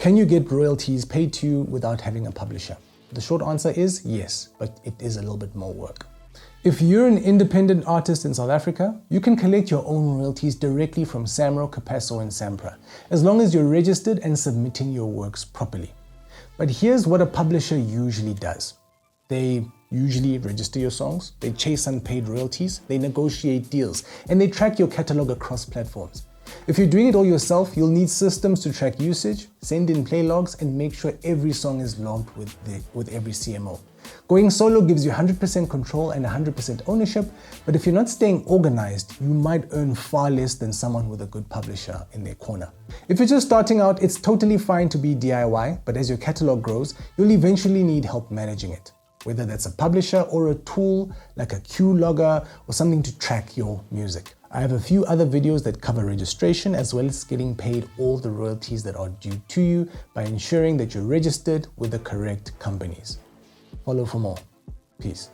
Can you get royalties paid to you without having a publisher? The short answer is yes, but it is a little bit more work. If you're an independent artist in South Africa, you can collect your own royalties directly from SAMRO, Capasso, and Sampra, as long as you're registered and submitting your works properly. But here's what a publisher usually does. They usually register your songs, they chase unpaid royalties, they negotiate deals, and they track your catalog across platforms. If you're doing it all yourself, you'll need systems to track usage, send in play logs, and make sure every song is logged with every CMO. Going solo gives you 100% control and 100% ownership, but if you're not staying organized, you might earn far less than someone with a good publisher in their corner. If you're just starting out, it's totally fine to be DIY, but as your catalog grows, you'll eventually need help managing it. Whether that's a publisher or a tool like a queue logger or something to track your music. I have a few other videos that cover registration as well as getting paid all the royalties that are due to you by ensuring that you're registered with the correct companies. Follow for more. Peace.